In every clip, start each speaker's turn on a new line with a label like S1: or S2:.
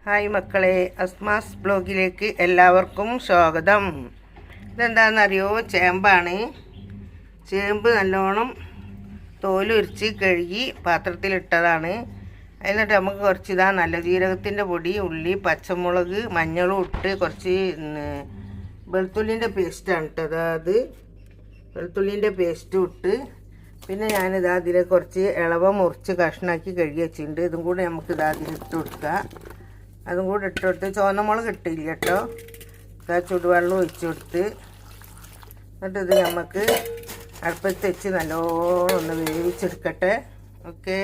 S1: Hi മക്കളെ, അസ്മാസ് ബ്ലോഗിലേക്ക് എല്ലാവർക്കും സ്വാഗതം. ഇതെന്താണെന്നറിയോ? ചേമ്പാണ്. ചേമ്പ് നല്ലോണം തോലുരിച്ച് കഴുകി പാത്രത്തിലിട്ടതാണ്. എന്നിട്ട് നമുക്ക് കുറച്ച് നല്ല ജീരകത്തിൻ്റെ പൊടി, ഉള്ളി, പച്ചമുളക്, മഞ്ഞളും ഇട്ട് കുറച്ച് വെളുത്തുള്ളിൻ്റെ പേസ്റ്റാണ് ഇട്ടത്. അത് വെളുത്തുള്ളിൻ്റെ പേസ്റ്റും ഇട്ട് പിന്നെ അതിൽ കുറച്ച് ഇളവ മുറിച്ച് കഷ്ണാക്കി കഴുകി വെച്ചിട്ടുണ്ട്. ഇതും കൂടെ നമുക്ക് അതിലിട്ട് കൊടുക്കാം. അതും കൂടെ ഇട്ടുകൊടുത്ത് ചുവന്നമുളക് ഇട്ടില്ല കേട്ടോ. ചുടുവെള്ളം ഒഴിച്ചു കൊടുത്ത് എന്നിട്ട് ഇത് നമുക്ക് അടുപ്പത്ത് വെച്ച് നല്ലോണം ഒന്ന് വേവിച്ചെടുക്കട്ടെ. ഓക്കെ,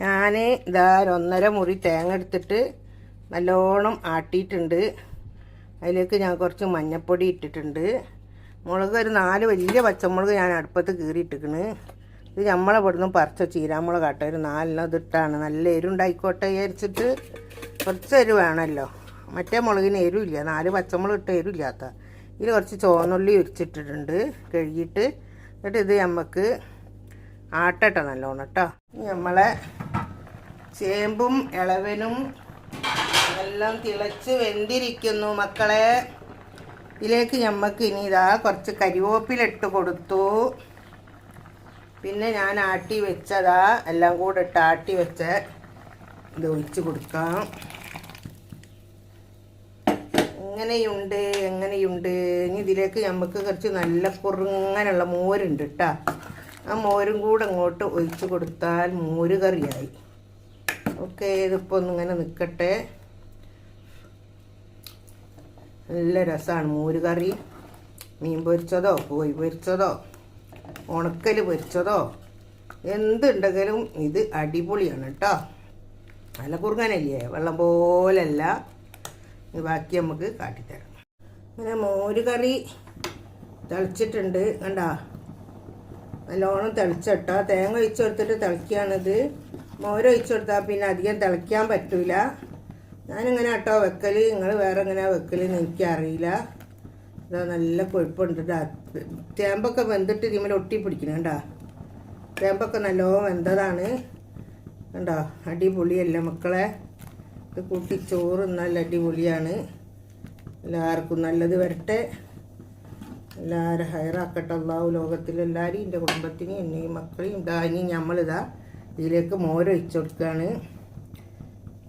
S1: ഞാൻ 1.5 മുറി തേങ്ങ എടുത്തിട്ട് നല്ലോണം ആട്ടിയിട്ടുണ്ട്. അതിലേക്ക് ഞാൻ കുറച്ച് മഞ്ഞൾപ്പൊടി ഇട്ടിട്ടുണ്ട്. മുളക് ഒരു 4 വലിയ പച്ചമുളക് ഞാൻ അടുപ്പത്ത് കീറിയിട്ടിരിക്കണ്. ഇത് നമ്മളെ ഇവിടുന്ന് പറിച്ച ചീരാമുളക് കാട്ടെ. ഒരു 4 ഇതിട്ടാണ് നല്ല എരുണ്ടായിക്കോട്ടെ വിചാരിച്ചിട്ട്. കുറച്ച് എരിവ് വേണമല്ലോ, മറ്റേ മുളകിന് എരിവില്ല. 4 പച്ചമുളക് ഇട്ട് എരിവില്ലാത്ത. ഇതിൽ കുറച്ച് ചുവന്നുള്ളി ഉരിച്ചിട്ടിട്ടുണ്ട് കഴുകിയിട്ട്. എന്നിട്ട് ഇത് നമുക്ക് ആട്ടട്ടെ നല്ലോണം കേട്ടോ. നമ്മളെ ചേമ്പും ഇളവനും എല്ലാം തിളച്ച് വെന്തിരിക്കുന്നു മക്കളെ. ഇതിലേക്ക് നമുക്ക് ഇനി കുറച്ച് കരിവേപ്പിലിട്ട് കൊടുത്തു. പിന്നെ ഞാൻ ആട്ടി വെച്ചതാ എല്ലാം കൂടെ ഇട്ട് ആട്ടി വെച്ച ഇത് ഒഴിച്ച് കൊടുക്കാം. എങ്ങനെയുണ്ട് ഇനി ഇതിലേക്ക് നമുക്ക് കുറച്ച് നല്ല കുറുങ്ങനുള്ള മോരുണ്ട് കേട്ടോ. ആ മോരും കൂടെ അങ്ങോട്ട് ഒഴിച്ച് കൊടുത്താൽ മോര് കറിയായി. ഓക്കെ, ഇതിപ്പോൾ ഒന്നിങ്ങനെ നിൽക്കട്ടെ. നല്ല രസമാണ് മോര് കറി. മീൻ പൊരിച്ചതോ കോഴി പൊരിച്ചതോ ഉണക്കൽ പൊരിച്ചതോ എന്തുണ്ടെങ്കിലും ഇത് അടിപൊളിയാണ് കേട്ടോ. നല്ല കുറുങ്ങനല്ലേ, വെള്ളം പോലല്ല. ബാക്കി നമുക്ക് കാട്ടിത്തരാം. അങ്ങനെ മോര് കറി തിളച്ചിട്ടുണ്ട് കണ്ടാ. നല്ലോണം തിളച്ചിട്ടോ. തേങ്ങ ഒഴിച്ചു കൊടുത്തിട്ട് തിളക്കുകയാണിത്. മോര് ഒഴിച്ചു കൊടുത്താൽ പിന്നെ അധികം തിളയ്ക്കാൻ പറ്റില്ല. ഞാനിങ്ങനെ കേട്ടോ വെക്കൽ. നിങ്ങൾ വേറെ എങ്ങനെ വെക്കലെന്ന് എനിക്കറിയില്ല. ഇതാ നല്ല കൊഴുപ്പുണ്ട്. ചേമ്പൊക്കെ വെന്തിട്ട് ഇതിന്മേൽ ഒട്ടി പിടിക്കണം കണ്ടാ. ചേമ്പൊക്കെ നല്ലോണം വെന്തതാണ് കണ്ടോ. അടിപൊളിയല്ലേ മക്കളെ. ഇത് കൂട്ടി ചോറ് നല്ല അടിപൊളിയാണ്. എല്ലാവർക്കും നല്ലത് വരട്ടെ. എല്ലാവരും ഹയറാക്കട്ടെ അള്ളാഹു. ലോകത്തിലെല്ലാവരും എൻ്റെ കുടുംബത്തിനും എന്നെയും മക്കളെയും ഇനി നമ്മളിതാ ഇതിലേക്ക് മോരൊഴിച്ച് കൊടുക്കുകയാണ്.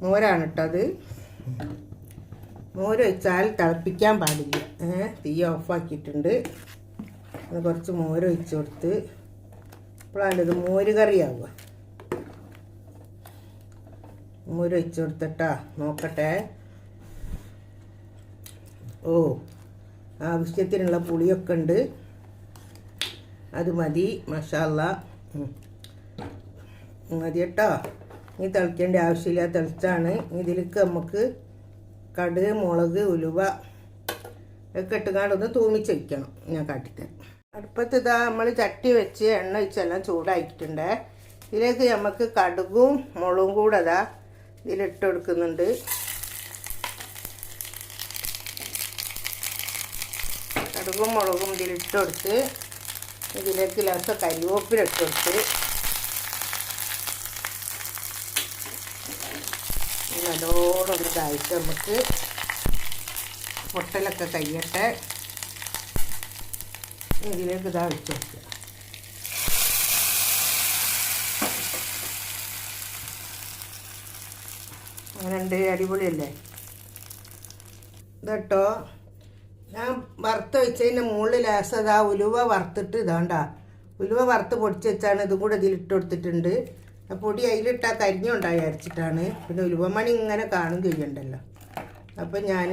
S1: മോരാണ് കേട്ടത്. മോരൊഴിച്ചാൽ തിളപ്പിക്കാൻ പാടില്ല. തീ ഓഫാക്കിയിട്ടുണ്ട്. കുറച്ച് മോരൊഴിച്ച് കൊടുത്ത് ഇപ്പോഴാണ് ഇത് മോര് കറിയാവുക. മോരൊഴിച്ച് കൊടുത്തിട്ടാ നോക്കട്ടെ. ഓ, ആവശ്യത്തിനുള്ള പുളിയൊക്കെ ഉണ്ട്. അത് മതി. മഷാല്ല മതി കേട്ടോ. ഇനി തിളയ്ക്കേണ്ട ആവശ്യമില്ല, തിളച്ചാണ്. ഇതിലേക്ക് നമുക്ക് കടുക്, മുളക്, ഉലുവ ഒക്കെ ഇട്ടുകാണ്ടൊന്ന് തൂമിച്ച് വയ്ക്കണം. ഞാൻ കാട്ടിത്തരാം. അടുപ്പത്ത് നമ്മൾ ചട്ടി വെച്ച് എണ്ണ ഒഴിച്ചെല്ലാം ചൂടാക്കിയിട്ടുണ്ട്. ഇതിലേക്ക് നമുക്ക് കടുകും മുളകും കൂടെ ഇതിലിട്ട് കൊടുക്കുന്നുണ്ട്. കടുകും മുളകും ഇതിലിട്ട് കൊടുത്ത് ഇതിലേക്ക് ലേശം കരിവേപ്പിലിട്ട് കൊടുത്ത് നല്ലോണം ഒന്ന് ഇതായിട്ട് നമുക്ക് പൊട്ടലൊക്കെ കഴിയട്ടെ. ഇതിലേക്ക് വെച്ച് കൊടുക്കുക. അങ്ങനെയുണ്ട്, അടിപൊളിയല്ലേ ഇതട്ടോ. ഞാൻ വറുത്ത് വെച്ചതിൻ്റെ മുകളിൽ ലേശം ഉലുവ വറുത്തിട്ട് ഇതാണ്ടാ. ഉലുവ വറുത്ത് പൊടിച്ച് വെച്ചാണ്. ഇതും കൂടെ ഇതിലിട്ട് കൊടുത്തിട്ടുണ്ട്. പൊടി അതിലിട്ടാൽ കരിഞ്ഞുണ്ടായി വിചാരിച്ചിട്ടാണ്. പിന്നെ ഉലുവമണി ഇങ്ങനെ കാണും ചെയ്യണ്ടല്ലോ. അപ്പം ഞാൻ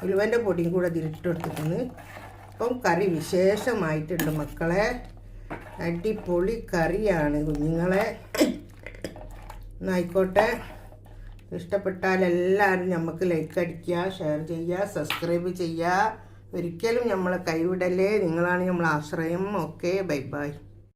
S1: ഉലുവൻ്റെ പൊടിയും കൂടെ ഇതിലിട്ട് കൊടുത്തിട്ടുണ്ട്. അപ്പം കറി വിശേഷമായിട്ടുണ്ട് മക്കളെ. അടിപൊളി കറിയാണ് കുഞ്ഞുങ്ങളെ. എന്നായിക്കോട്ടെ, ഇഷ്ടപ്പെട്ടാൽ എല്ലാവരും നമുക്ക് ലൈക്ക് അടിക്കുക, ഷെയർ ചെയ്യുക, സബ്സ്ക്രൈബ് ചെയ്യുക. ഒരിക്കലും നമ്മളെ കൈവിടല്ലേ. നിങ്ങളാണ് നമ്മളെ ആശ്രയം. Okay, bye bye.